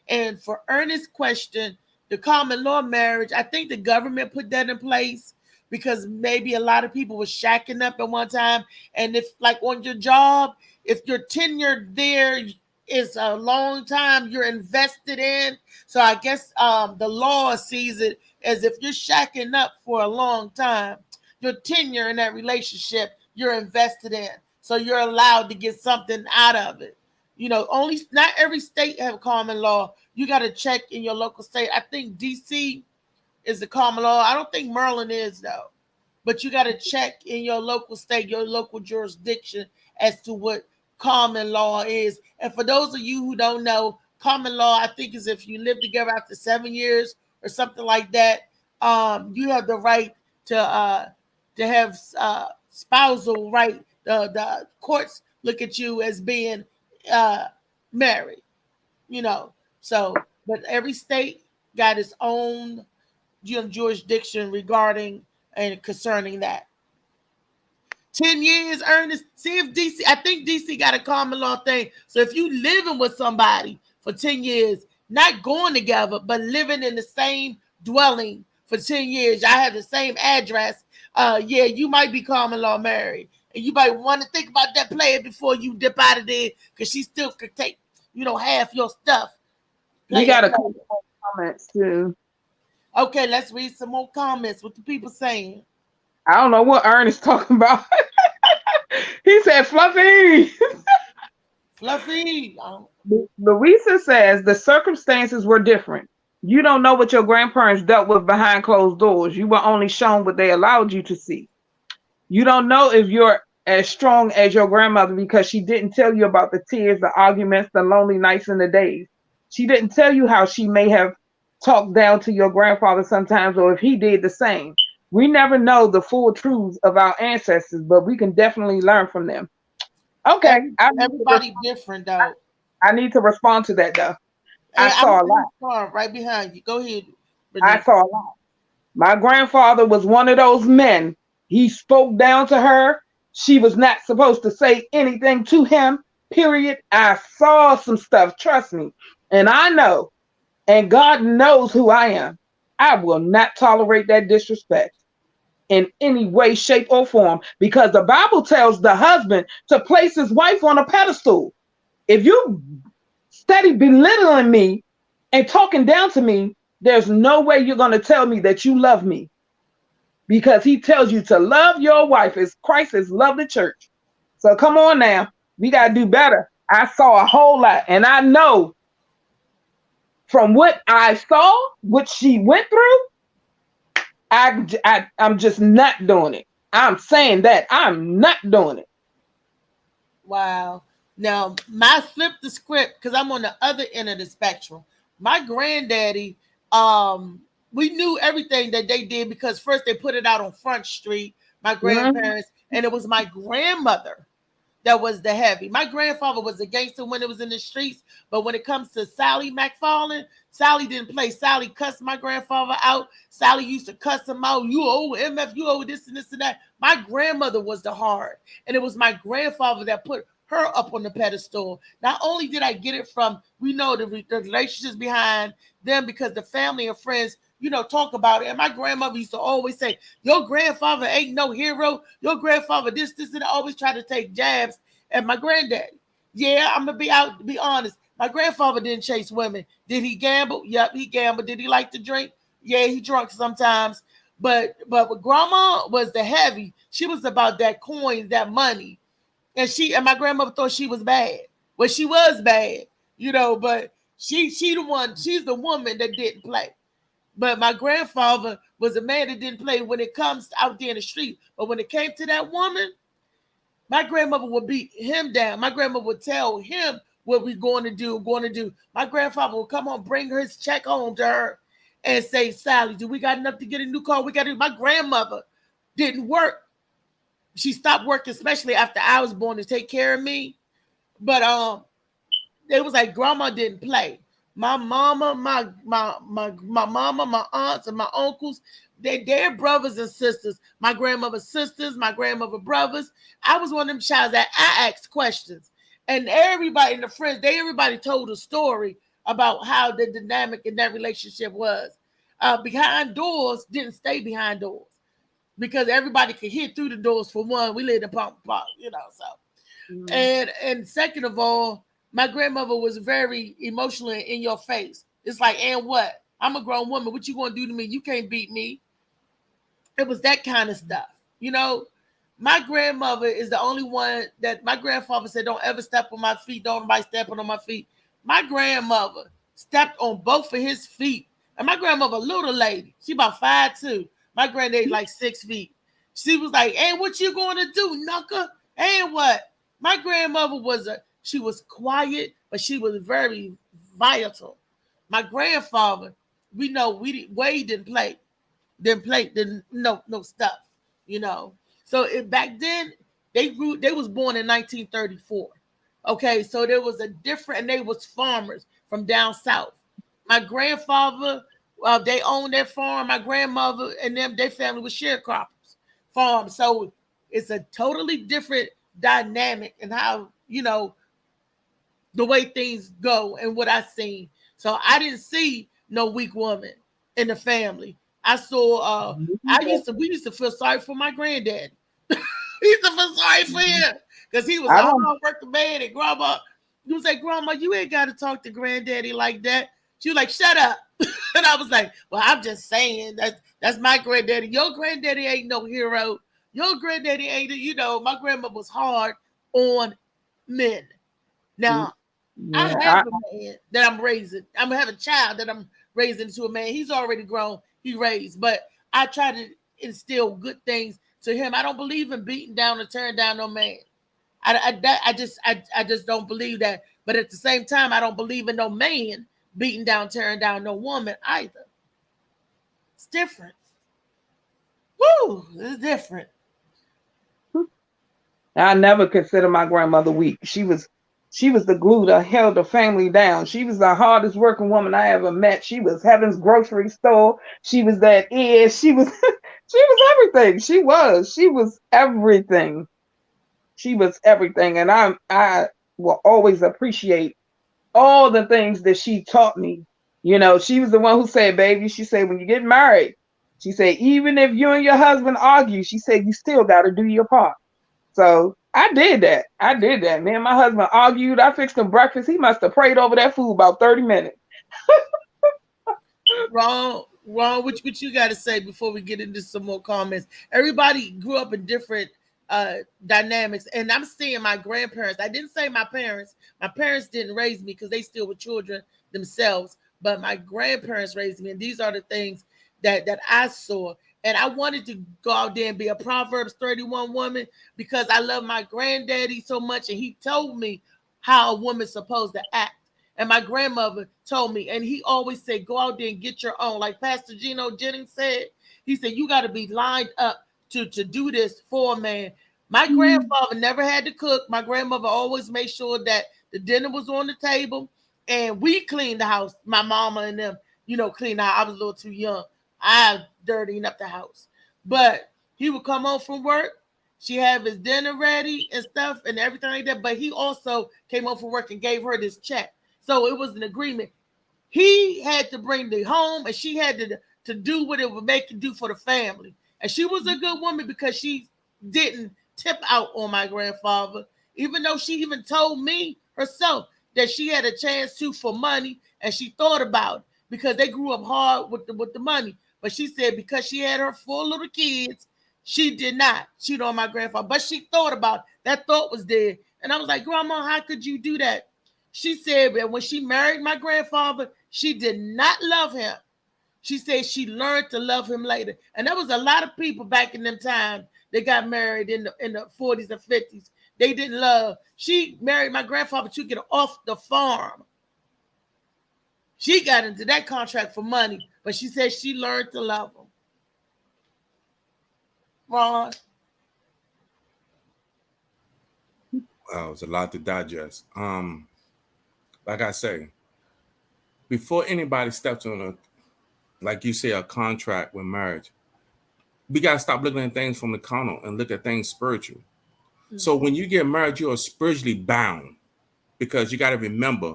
And for Ernest's question, the common law marriage, I think the government put that in place because maybe a lot of people were shacking up at one time. And if, like, on your job, if your tenure there is a long time, you're invested in. So I guess the law sees it as if you're shacking up for a long time, your tenure in that relationship, you're invested in. So you're allowed to get something out of it. Only not every state have common law. You got to check in your local state. I think DC is the common law. I don't think Maryland is, though. But you got to check in your local state, your local jurisdiction, as to what common law is. And for those of you who don't know, common law, I think, is if you live together after 7 years or something like that, you have the right to have spousal right. The courts look at you as being married, So, but every state got its own jurisdiction regarding and concerning that. 10 years, Ernest. See if DC, I think DC got a common law thing. So if you living with somebody for 10 years, not going together, but living in the same dwelling for 10 years, I have the same address. You might be common law married. And you might want to think about that player before you dip out of there, because she still could take, half your stuff. We got a couple more comments too. Okay, let's read some more comments. What the people saying? I don't know what Ernest talking about. He said fluffy. Fluffy. Louisa says the circumstances were different. You don't know what your grandparents dealt with behind closed doors. You were only shown what they allowed you to see. You don't know if you're as strong as your grandmother because she didn't tell you about the tears, the arguments, the lonely nights and the days. She didn't tell you how she may have talked down to your grandfather sometimes, or if he did the same. We never know the full truths of our ancestors, but we can definitely learn from them. Okay. Everybody different, though. I need to respond to that, though. I saw a lot. Right behind you. Go ahead. I saw a lot. My grandfather was one of those men He spoke down to her. She was not supposed to say anything to him, period. I saw some stuff, trust me. And I know, and God knows who I am. I will not tolerate that disrespect in any way, shape, or form, because the Bible tells the husband to place his wife on a pedestal. If you steady belittling me and talking down to me, there's no way you're going to tell me that you love me, because he tells you to love your wife as Christ has loved the church. So come on now, we got to do better. I saw a whole lot, and I know from what I saw, what she went through, I'm just not doing it. I'm saying that I'm not doing it. Wow. Now, my flip the script, because I'm on the other end of the spectrum. My granddaddy, we knew everything that they did, because first they put it out on Front Street, my grandparents, and it was my grandmother that was the heavy. My grandfather was a gangster when it was in the streets, but when it comes to Sally McFarland, Sally didn't play. Sally cussed my grandfather out. Sally used to cuss him out. You owe MF, you owe this and this and that. My grandmother was the hard, and it was my grandfather that put her up on the pedestal. Not only did I get it from, we know the relationships behind them, because the family and friends, talk about it. And my grandmother used to always say, your grandfather ain't no hero. Your grandfather this, and I always try to take jabs at my granddaddy. Yeah, I'm going to be honest. My grandfather didn't chase women. Did he gamble? Yep, he gambled. Did he like to drink? Yeah, he drunk sometimes. But grandma was the heavy. She was about that coin, that money. And my grandmother thought she was bad. Well, she was bad, but she's the woman that didn't play. But my grandfather was a man that didn't play when it comes out there in the street. But when it came to that woman, my grandmother would beat him down. My grandmother would tell him what we're going to do. My grandfather would come home, bring his check home to her and say, Sally, do we got enough to get a new car? My grandmother didn't work. She stopped working, especially after I was born, to take care of me. But it was like grandma didn't play. My mama, my mama, my aunts, and my uncles, they're brothers and sisters. My grandmother's sisters, my grandmother brothers. I was one of them childs that I asked questions. And everybody in the friends, everybody told a story about how the dynamic in that relationship was. Behind doors didn't stay behind doors, because everybody could hear through the doors. For one, we lived in Palm Park, so. Mm-hmm. And second of all, my grandmother was very emotionally in your face. It's like, and what? I'm a grown woman. What you gonna do to me? You can't beat me. It was that kind of stuff. My grandmother is the only one that my grandfather said, don't ever step on my feet. Don't nobody stepping on my feet. My grandmother stepped on both of his feet. And my grandmother, little lady, she about 5'2". My granddaddy like 6 feet. She was like, hey, what you going to do, knucker? And what? My grandmother she was quiet, but she was very vital. My grandfather, we know Wade didn't play, no stuff, So back then, they was born in 1934. Okay, so there was a different, and they was farmers from down south. My grandfather, they owned their farm. My grandmother and their family was sharecroppers, farm. So it's a totally different dynamic in how, the way things go and what I seen. So I didn't see no weak woman in the family. I saw, we used to feel sorry for my granddad. We used to feel sorry for him because he was a hard working man. And grandma, you would say, Grandma, you ain't got to talk to granddaddy like that. She was like, shut up. And I was like, well, I'm just saying that's my granddaddy. Your granddaddy ain't no hero. Your granddaddy ain't, my grandma was hard on men. Now, I have a man that I'm raising. I'm having a child that I'm raising to a man. He's already grown. He raised. But I try to instill good things to him. I don't believe in beating down or tearing down no man. I just don't believe that. But at the same time, I don't believe in no man beating down, tearing down no woman either. It's different. Woo, it's different. I never considered my grandmother weak. She was the glue that held the family down. She was the hardest working woman I ever met. She was Heaven's grocery store. She was that ear. She was She was everything. She was everything. She was everything. And I will always appreciate all the things that she taught me. You know, she was the one who said, baby, she said, when you get married, she said, even if you and your husband argue, she said, you still got to do your part. So I did that. Me and my husband argued. I fixed him breakfast. He must have prayed over that food about 30 minutes. Ron, what you got to say before we get into some more comments? Everybody grew up in different dynamics, and I'm seeing my grandparents. I didn't say my parents. My parents didn't raise me because they still were children themselves, but my grandparents raised me, and these are the things that I saw. And I wanted to go out there and be a Proverbs 31 woman because I love my granddaddy so much, and he told me how a woman's supposed to act. And my grandmother told me, and he always said, go out there and get your own. Like Pastor Geno Jennings said, he said, you got to be lined up to do this for a man. My grandfather never had to cook. My grandmother always made sure that the dinner was on the table, and we cleaned the house. My mama and them, cleaned the house. I was a little too young. I dirtying up the house. But he would come home from work. She have his dinner ready and stuff and everything like that. But he also came home from work and gave her this check. So it was an agreement. He had to bring the home, and she had to do what it would make it do for the family. And she was a good woman because she didn't tip out on my grandfather, even though she even told me herself that she had a chance to for money, and she thought about it because they grew up hard with the money. But she said because she had her 4 little kids, she did not cheat on my grandfather. But she thought about it. That thought was there. And I was like, Grandma, how could you do that? She said that when she married my grandfather, she did not love him. She said she learned to love him later. And there was a lot of people back in them times that got married in the 40s and 50s. They didn't love. She married my grandfather to get off the farm. She got into that contract for money, but she said she learned to love him. Ron? Wow, it's a lot to digest. Like I say, before anybody steps on like you say, a contract with marriage, we got to stop looking at things from the carnal and look at things spiritual. Mm-hmm. So when you get married, you are spiritually bound because you got to remember,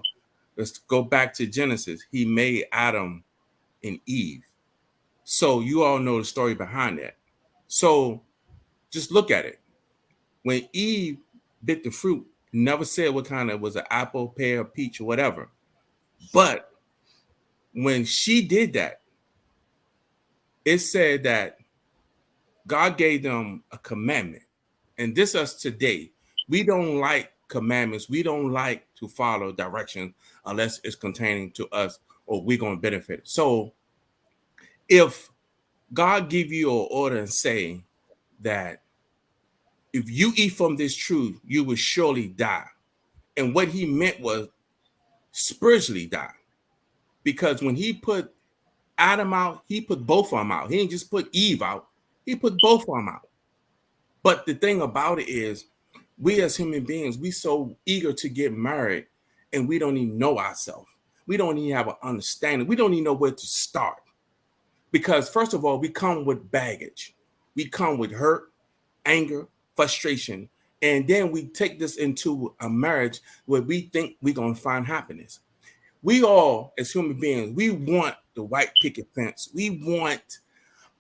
let's go back to Genesis. He made Adam and Eve. So you all know the story behind that. So just look at it. When Eve bit the fruit, never said what kind of was an apple, pear, peach, or whatever. But when she did that, it said that God gave them a commandment. And this us today. We don't like commandments. We don't like to follow directions unless it's containing to us or we're going to benefit. So if God give you an order and say that if you eat from this truth, you will surely die. And what he meant was spiritually die. Because when he put Adam out, he put both of them out. He didn't just put Eve out. He put both of them out. But the thing about it is, we as human beings, we so eager to get married and we don't even know ourselves. We don't even have an understanding. We don't even know where to start. Because first of all, we come with baggage. We come with hurt, anger, frustration. And then we take this into a marriage where we think we're going to find happiness. We all, as human beings, we want the white picket fence. We want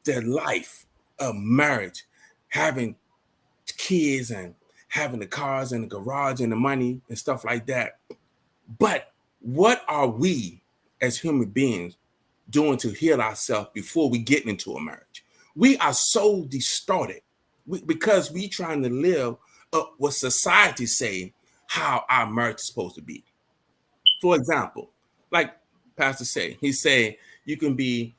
the life of marriage, having kids and having the cars and the garage and the money and stuff like that. But what are we as human beings doing to heal ourselves before we get into a marriage? We are so distorted because we trying to live up what society say how our marriage is supposed to be. For example, like Pastor say, he said you can be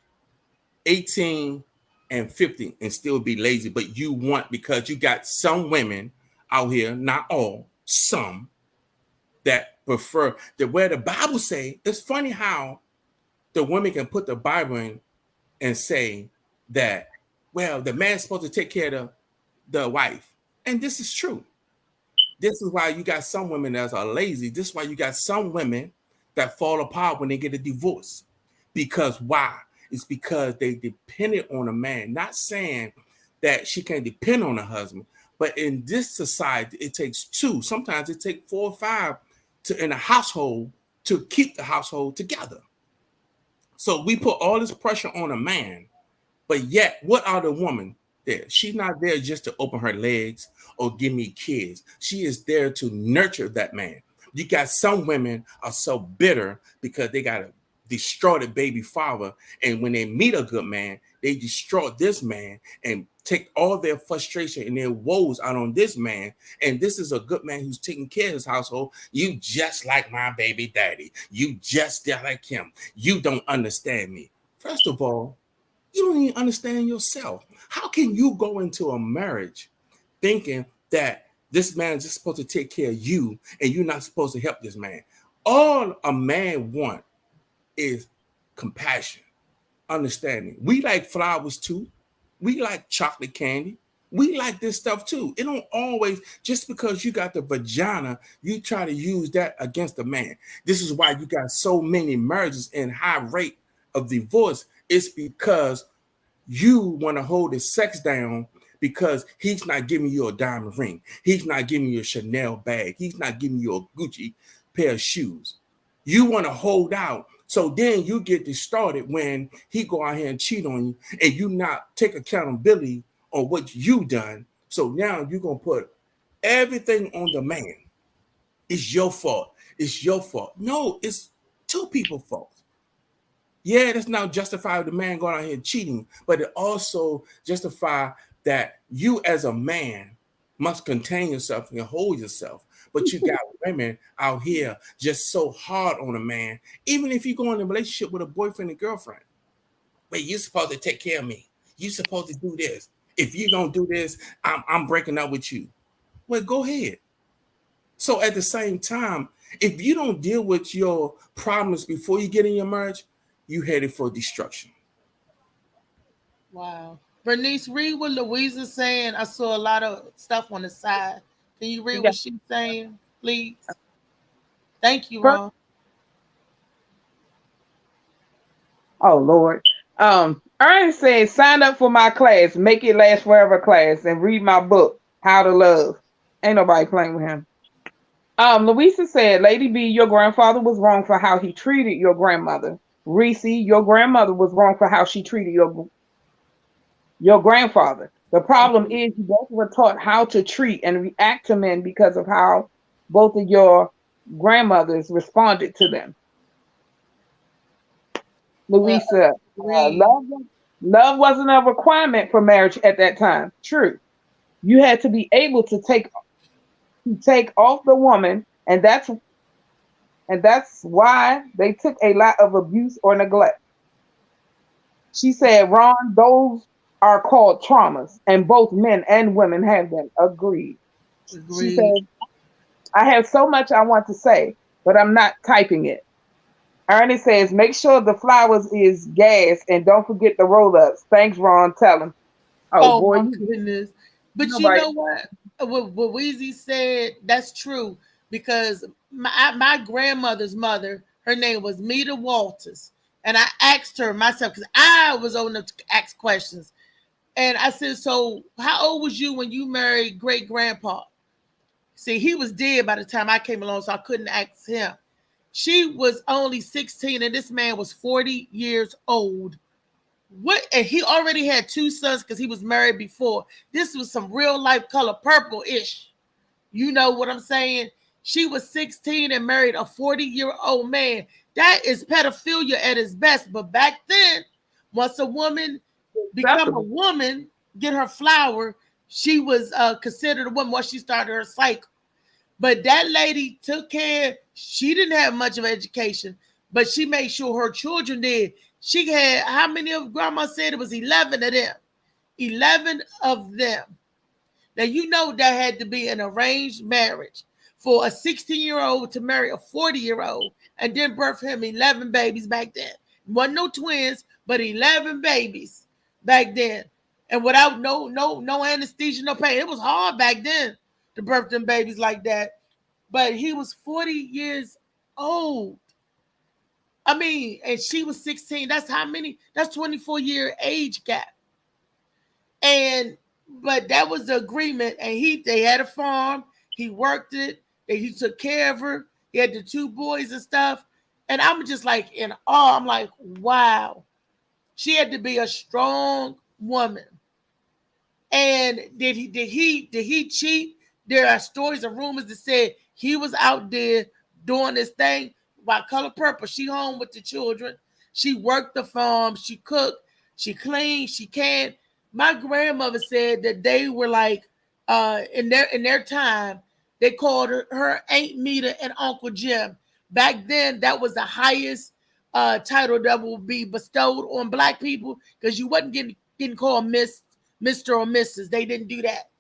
18 and 50 and still be lazy, but you want, because you got some women out here, not all, some that prefer that where the Bible say. It's funny how the women can put the Bible in and say that, well, the man's supposed to take care of the wife. And this is true. This is why you got some women that are lazy. This is why you got some women that fall apart when they get a divorce. Because why? is because they depended on a man. Not saying that she can't depend on her husband, but in this society, it takes two. Sometimes it takes 4 or 5 in a household to keep the household together. So we put all this pressure on a man, but yet what are the woman there? She's not there just to open her legs or give me kids. She is there to nurture that man. You got some women are so bitter because they got to destroy the baby father, and when they meet a good man, they destroy this man and take all their frustration and their woes out on this man. And this is a good man who's taking care of his household. You just like my baby daddy. You just like him. You don't understand me. First of all, you don't even understand yourself. How can you go into a marriage thinking that this man is just supposed to take care of you and you're not supposed to help this man? All a man wants is compassion, understanding. We like flowers too. We like chocolate candy. We like this stuff too. It don't always, just because you got the vagina, you try to use that against a man. This is why you got so many marriages and high rate of divorce. It's because you want to hold his sex down because he's not giving you a diamond ring. He's not giving you a Chanel bag. He's not giving you a Gucci pair of shoes. You want to hold out. So then you get distorted when he go out here and cheat on you and you not take accountability on what you done. So now you're going to put everything on the man. It's your fault. It's your fault. No, it's two people's fault. Yeah, that's not justify the man going out here cheating, but it also justify that you as a man must contain yourself and hold yourself. But you got women out here just so hard on a man, even if you go in a relationship with a boyfriend and girlfriend. Wait, you're supposed to take care of me. You're supposed to do this. If you don't do this, I'm breaking up with you. Well, go ahead. So at the same time, if you don't deal with your problems before you get in your marriage, you headed for destruction. Wow. Bernice, read what Louisa's saying. I saw a lot of stuff on the side. Can you read what she's saying, please? Thank you, Ron. Oh, Lord. Ernest says, sign up for my class, Make It Last Forever class, and read my book, How to Love. Ain't nobody playing with him. Louisa said, Lady B, your grandfather was wrong for how he treated your grandmother. Reese, your grandmother was wrong for how she treated your grandfather. The problem is you both were taught how to treat and react to men because of how both of your grandmothers responded to them. Louisa, love wasn't a requirement for marriage at that time. True. You had to be able to take off the woman, and that's why they took a lot of abuse or neglect. She said, Ron, those are called traumas, and both men and women have them. Agreed. She said, I have so much I want to say, but I'm not typing it. Ernie says, make sure the flowers is gas and don't forget the roll-ups. Thanks, Ron. Tell him. Oh boy, my goodness. But you know what? What Weezy said, that's true. Because my grandmother's mother, her name was Meta Walters. And I asked her myself, because I was old enough to ask questions. And I said, so how old was you when you married great grandpa? See, he was dead by the time I came along, so I couldn't ask him. She was only 16 and this man was 40 years old. What? And he already had 2 sons because he was married before. This was some real life Color Purple-ish. You know what I'm saying? She was 16 and married a 40-year-old man. That is pedophilia at its best. But back then, once a woman become a woman, get her flower, she was considered a woman once she started her cycle. But that lady took care. She didn't have much of education, but she made sure her children did. She had, how many of grandma said? It was 11 of them. 11 of them. Now, you know that had to be an arranged marriage for a 16-year-old to marry a 40-year-old and then birth him 11 babies back then. Wasn't no twins, but 11 babies back then. And without no anesthesia, no pain. It was hard back then to birth them babies like that. But he was 40 years old. I mean, and she was 16. That's how many? That's 24-year age gap. And but that was the agreement. And they had a farm. He worked it. He took care of her. He had the 2 boys and stuff. And I'm just like in awe. I'm like, wow. She had to be a strong woman. And did he cheat? There are stories and rumors that said he was out there doing this thing by Color Purple. She home with the children. She worked the farm. She cooked. She cleaned. She canned. My grandmother said that they were like, in their time, they called her Aunt Meta and Uncle Jim. Back then, that was the highest title that would be bestowed on Black people, because you wasn't getting called Miss, Mr. or Mrs. They didn't do that.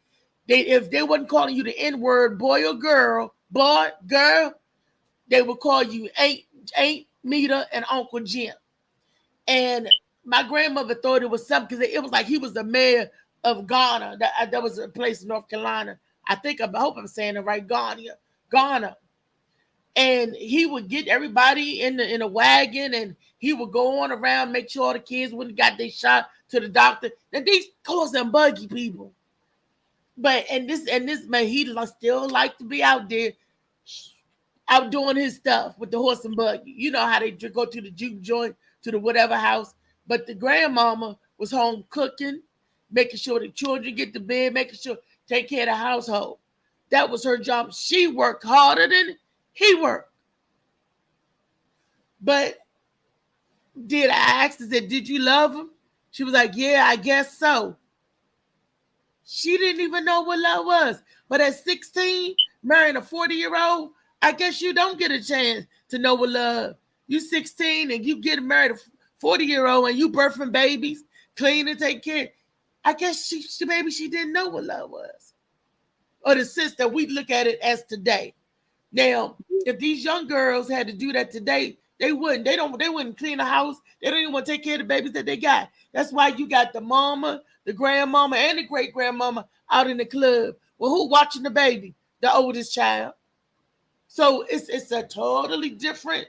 If they wasn't calling you the N-word, boy or girl, they would call you Aunt Meta and Uncle Jim. And my grandmother thought it was something, because it was like he was the mayor of Ghana. That was a place in North Carolina. I hope I'm saying it right, Ghana. And he would get everybody in a wagon, and he would go on around, make sure all the kids wouldn't got their shot to the doctor. And these calls them buggy people. But and this man, he still like to be out there, out doing his stuff with the horse and buggy. You know how they go to the juke joint, to the whatever house. But the grandmama was home cooking, making sure the children get to bed, making sure take care of the household. That was her job. She worked harder than he worked. But I asked her, did you love him? She was like, yeah, I guess so. She didn't even know what love was. But at 16, marrying a 40-year-old, I guess you don't get a chance to know what love. You 16 and you get married a 40-year-old and you birthing babies, clean and take care. I guess she didn't know what love was. Or the sense that we look at it as today. Now, if these young girls had to do that today, they wouldn't. They wouldn't clean the house. They don't even want to take care of the babies that they got. That's why you got the mama, the grandmama, and the great grandmama out in the club. Well, who watching the baby? The oldest child. So it's a totally different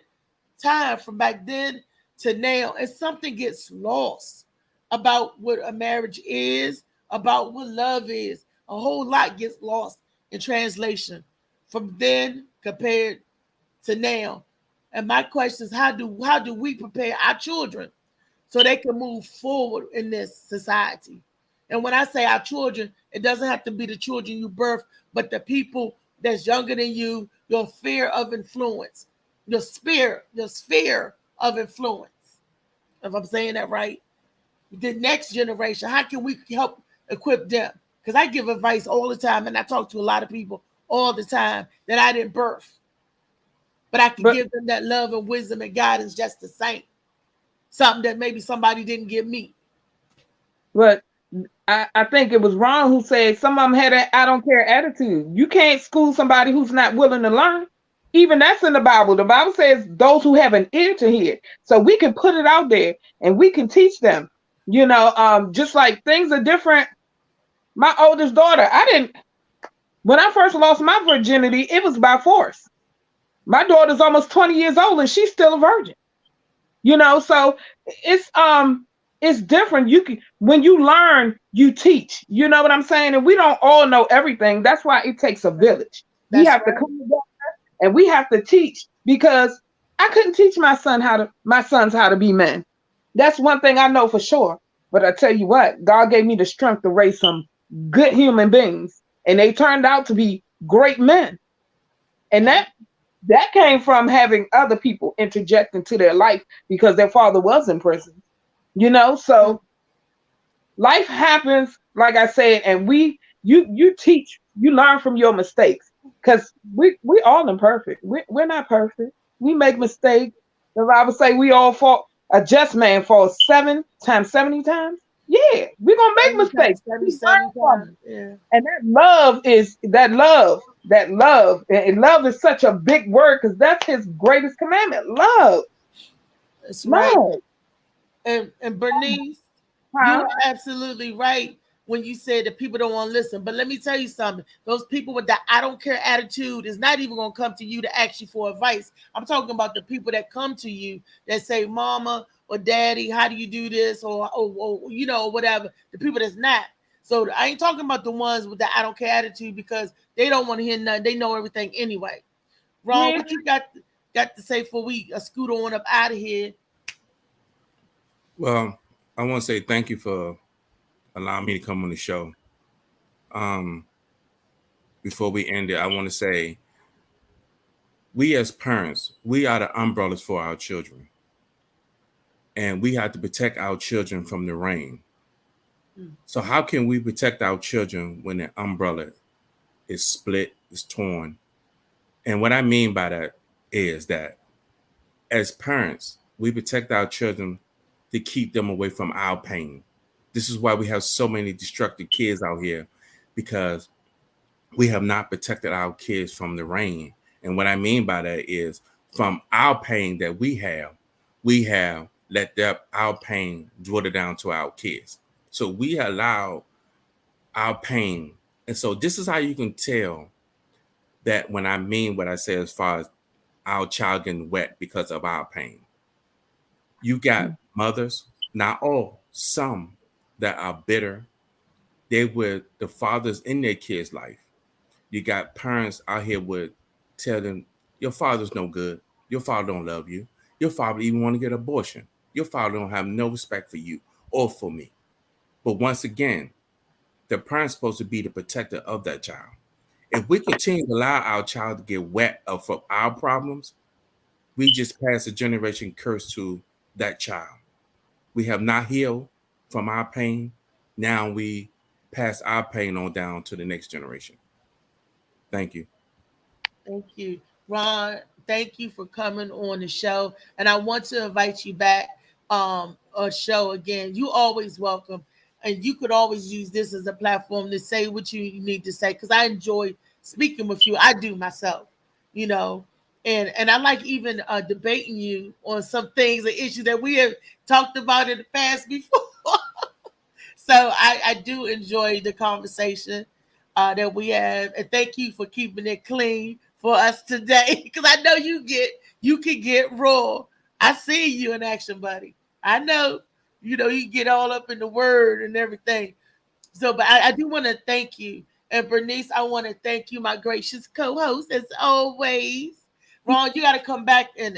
time from back then to now. And something gets lost about what a marriage is, about what love is. A whole lot gets lost in translation from then compared to now. And my question is, how do we prepare our children so they can move forward in this society? And when I say our children, it doesn't have to be the children you birth, but the people that's younger than you, your sphere of influence, your sphere of influence. If I'm saying that right, the next generation, how can we help equip them? Because I give advice all the time, and I talk to a lot of people all the time that I didn't birth. But I can give them that love and wisdom and guidance just the same. Something that maybe somebody didn't give me. But I think it was wrong who said some of them had an I don't care attitude. You can't school somebody who's not willing to learn. Even that's in the Bible. The Bible says those who have an ear to hear. So we can put it out there and we can teach them. You know, just like things are different. My oldest daughter, when I first lost my virginity, it was by force. My daughter's almost 20 years old and she's still a virgin. You know, so it's different. When you learn, you teach. You know what I'm saying? And we don't all know everything. That's why it takes a village. We have to come together and we have to teach, because I couldn't teach my sons how to be men. That's one thing I know for sure. But I tell you what, God gave me the strength to raise some good human beings, and they turned out to be great men. And that came from having other people interject into their life because their father was in prison. You know, so life happens, like I said, and you teach, you learn from your mistakes, because we all imperfect. We're not perfect. We make mistakes. The Bible say we all fall. A just man falls 7 times, 70 times. Yeah, we're gonna make mistakes. 77 times. Yeah. And love is such a big word, because that's his greatest commandment. Love. That's right. And Bernice, you're absolutely right. when you said that people don't want to listen. But let me tell you something. Those people with that I don't care attitude is not even going to come to you to ask you for advice. I'm talking about the people that come to you that say, mama or daddy, how do you do this? Or you know, whatever. The people that's not. So I ain't talking about the ones with the I don't care attitude because they don't want to hear nothing. They know everything anyway. Ron, Yeah. what you got to say before we scoot on up out of here? Well, I want to say thank you for allowing me to come on the show. Before we end it, I want to say we as parents, we are the umbrellas for our children. And we have to protect our children from the rain. So how can we protect our children when the umbrella is split, is torn? And what I mean by that is that as parents, we protect our children to keep them away from our pain. This is why we have so many destructive kids out here, because we have not protected our kids from the rain. And what I mean by that is from our pain that we have let our pain drill it down to our kids. So we allow our pain. And so this is how you can tell that when I mean what I say as far as our child getting wet because of our pain. You got mothers, not all, some that are bitter. They were the fathers in their kids' life. You got parents out here would tell them, your father's no good. Your father don't love you. Your father even want to get an abortion. Your father don't have no respect for you or for me. But once again, the parent's supposed to be the protector of that child. If we continue to allow our child to get wet for our problems, we just pass a generation curse to that child. We have not healed from our pain. Now we pass our pain on down to the next generation. Thank you. Thank you. Ron, thank you for coming on the show. And I want to invite you back a show again. You always welcome. And you could always use this as a platform to say what you need to say. Because I enjoy speaking with you. I do myself, you know. And I like even debating you on some things and issues that we have talked about in the past before. So I do enjoy the conversation that we have, and thank you for keeping it clean for us today. Because I know you can get raw. I see you in action, buddy. I know, you get all up in the word and everything. So, but I do want to thank you, and Bernice, I want to thank you, my gracious co-host, as always. Ron, you got to come back and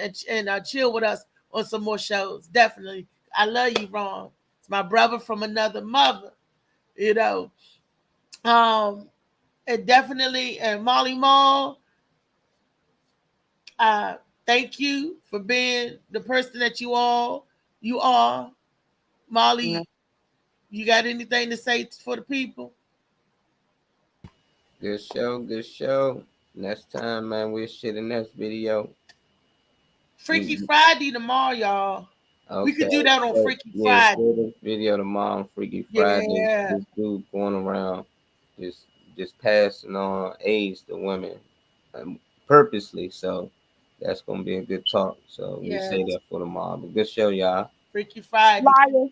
chill with us on some more shows. Definitely, I love you, Ron. It's my brother from another mother, you know. And definitely, and Molly Mall, thank you for being the person that you are. Molly, Yeah. you got anything to say for the people? Good show, good show. Next time, man, we'll share the next video. Freaky Friday tomorrow, y'all. Okay. We could do that on Freaky Yeah, Friday. share this video tomorrow on Freaky Friday. Yeah. This dude going around just passing on AIDS to women purposely. So that's gonna be a good talk. So we say that for tomorrow. But good show, y'all. Freaky Friday. Liar.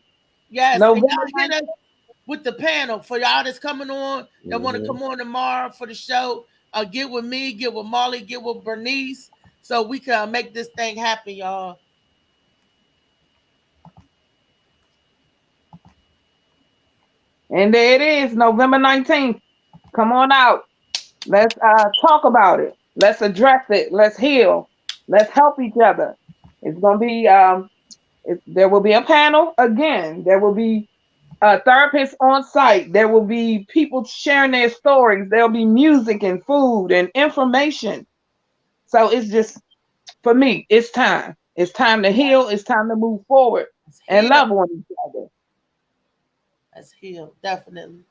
Yes. November And y'all hit us with the panel for y'all that's coming on that want to come on tomorrow for the show. Get with me, get with Molly, get with Bernice, so we can make this thing happen, y'all. And there it is, November 19th. Come on out. Let's talk about it. Let's address it. Let's heal. Let's help each other. It's going to be, there will be a panel again. There will be therapists on site. There will be people sharing their stories. There'll be music and food and information. So it's just, for me, it's time. It's time to heal. It's time to move forward and love one each other. Let's heal, definitely.